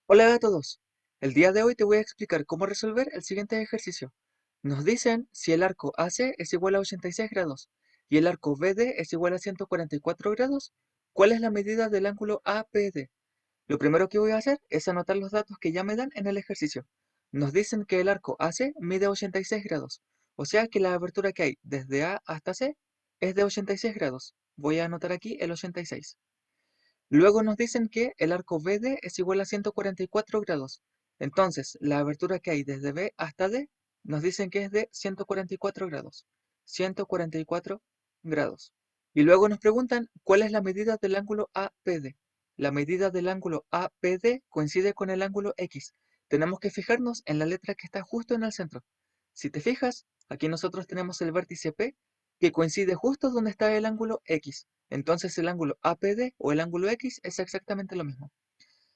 Hola a todos. El día de hoy te voy a explicar cómo resolver el siguiente ejercicio. Nos dicen si el arco AC es igual a 86 grados y el arco BD es igual a 144 grados, ¿cuál es la medida del ángulo APD? Lo primero que voy a hacer es anotar los datos que ya me dan en el ejercicio. Nos dicen que el arco AC mide 86 grados, o sea que la abertura que hay desde A hasta C es de 86 grados. Voy a anotar aquí el 86. Luego nos dicen que el arco BD es igual a 144 grados. Entonces, la abertura que hay desde B hasta D nos dicen que es de 144 grados. 144 grados. Y luego nos preguntan cuál es la medida del ángulo APD. La medida del ángulo APD coincide con el ángulo X. Tenemos que fijarnos en la letra que está justo en el centro. Si te fijas, aquí nosotros tenemos el vértice P que coincide justo donde está el ángulo X. Entonces el ángulo APD o el ángulo X es exactamente lo mismo.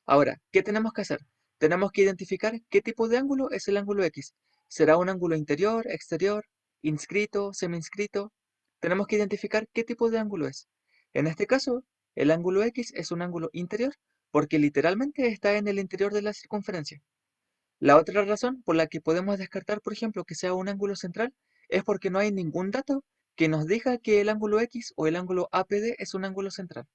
Ahora, ¿qué tenemos que hacer? Tenemos que identificar qué tipo de ángulo es el ángulo X. ¿Será un ángulo interior, exterior, inscrito, semi-inscrito? Tenemos que identificar qué tipo de ángulo es. En este caso, el ángulo X es un ángulo interior porque literalmente está en el interior de la circunferencia. La otra razón por la que podemos descartar, por ejemplo, que sea un ángulo central es porque no hay ningún dato que nos diga que el ángulo X o el ángulo APD es un ángulo central.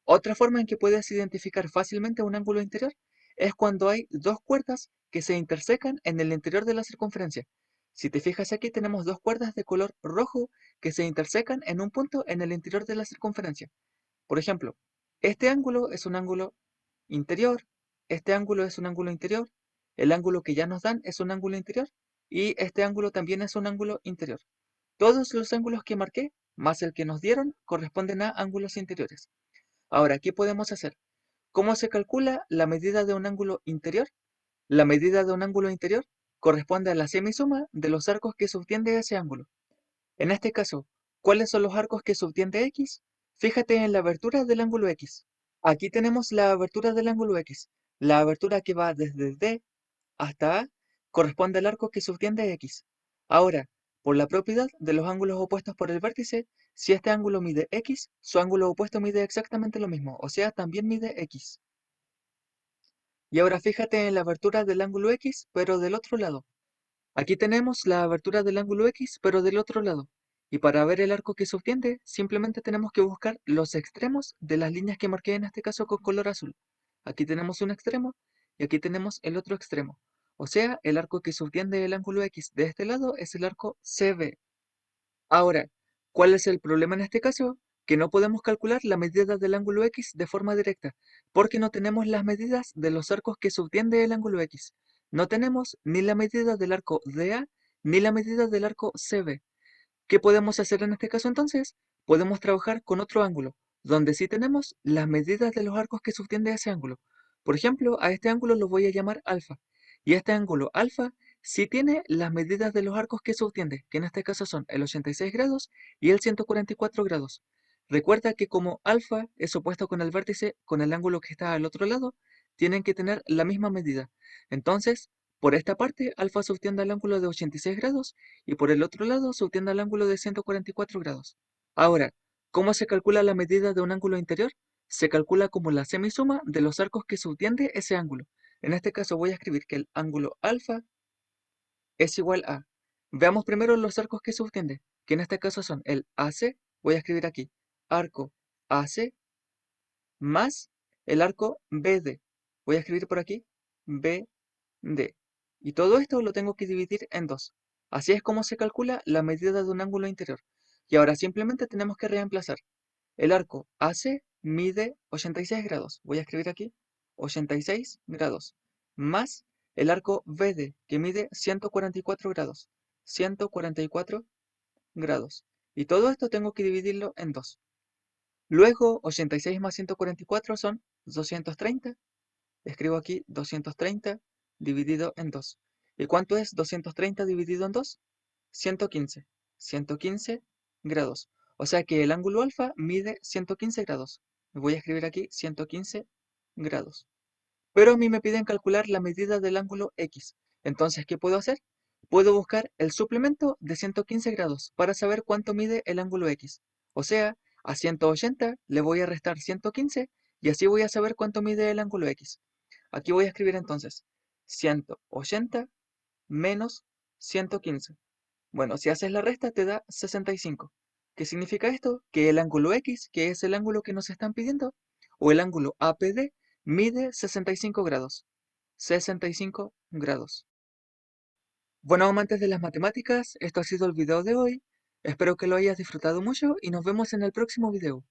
Otra forma en que puedes identificar fácilmente un ángulo interior es cuando hay dos cuerdas que se intersecan en el interior de la circunferencia. Si te fijas aquí tenemos dos cuerdas de color rojo que se intersecan en un punto en el interior de la circunferencia. Por ejemplo, este ángulo es un ángulo interior, este ángulo es un ángulo interior, el ángulo que ya nos dan es un ángulo interior y este ángulo también es un ángulo interior. Todos los ángulos que marqué, más el que nos dieron, corresponden a ángulos interiores. Ahora, ¿qué podemos hacer? ¿Cómo se calcula la medida de un ángulo interior? La medida de un ángulo interior corresponde a la semisuma de los arcos que subtiende ese ángulo. En este caso, ¿cuáles son los arcos que subtiende X? Fíjate en la abertura del ángulo X. Aquí tenemos la abertura del ángulo X. La abertura que va desde D hasta A corresponde al arco que subtiende X. Ahora, por la propiedad de los ángulos opuestos por el vértice, si este ángulo mide X, su ángulo opuesto mide exactamente lo mismo, o sea, también mide X. Y ahora fíjate en la abertura del ángulo X, pero del otro lado. Aquí tenemos la abertura del ángulo X, pero del otro lado. Y para ver el arco que subtiende, simplemente tenemos que buscar los extremos de las líneas que marqué en este caso con color azul. Aquí tenemos un extremo y aquí tenemos el otro extremo. O sea, el arco que subtiende el ángulo X de este lado es el arco CB. Ahora, ¿cuál es el problema en este caso? Que no podemos calcular la medida del ángulo X de forma directa, porque no tenemos las medidas de los arcos que subtiende el ángulo X. No tenemos ni la medida del arco DA ni la medida del arco CB. ¿Qué podemos hacer en este caso entonces? Podemos trabajar con otro ángulo, donde sí tenemos las medidas de los arcos que subtiende ese ángulo. Por ejemplo, a este ángulo lo voy a llamar alfa. Y este ángulo alfa sí tiene las medidas de los arcos que subtiende, que en este caso son el 86 grados y el 144 grados. Recuerda que como alfa es opuesto con el vértice, con el ángulo que está al otro lado, tienen que tener la misma medida. Entonces, por esta parte, alfa subtiende al ángulo de 86 grados y por el otro lado subtiende al ángulo de 144 grados. Ahora, ¿cómo se calcula la medida de un ángulo interior? Se calcula como la semisuma de los arcos que subtiende ese ángulo. En este caso voy a escribir que el ángulo alfa es igual a. Veamos primero los arcos que subtiende, que en este caso son el AC, voy a escribir aquí, arco AC más el arco BD. Voy a escribir por aquí BD. Y todo esto lo tengo que dividir en dos. Así es como se calcula la medida de un ángulo interior. Y ahora simplemente tenemos que reemplazar. El arco AC mide 86 grados. Voy a escribir aquí 86 grados. Más el arco BD que mide 144 grados. 144 grados. Y todo esto tengo que dividirlo en dos. Luego, 86 más 144 son 230. Escribo aquí 230 dividido en 2. ¿Y cuánto es 230 dividido en 2? 115. 115 grados. O sea que el ángulo alfa mide 115 grados. Voy a escribir aquí 115 grados. Pero a mí me piden calcular la medida del ángulo X. Entonces, ¿qué puedo hacer? Puedo buscar el suplemento de 115 grados para saber cuánto mide el ángulo X. O sea, a 180 le voy a restar 115 y así voy a saber cuánto mide el ángulo X. Aquí voy a escribir entonces 180 menos 115. Bueno, si haces la resta te da 65. ¿Qué significa esto? Que el ángulo X, que es el ángulo que nos están pidiendo, o el ángulo APD, mide 65 grados. 65 grados. Bueno, amantes de las matemáticas, esto ha sido el video de hoy. Espero que lo hayas disfrutado mucho y nos vemos en el próximo video.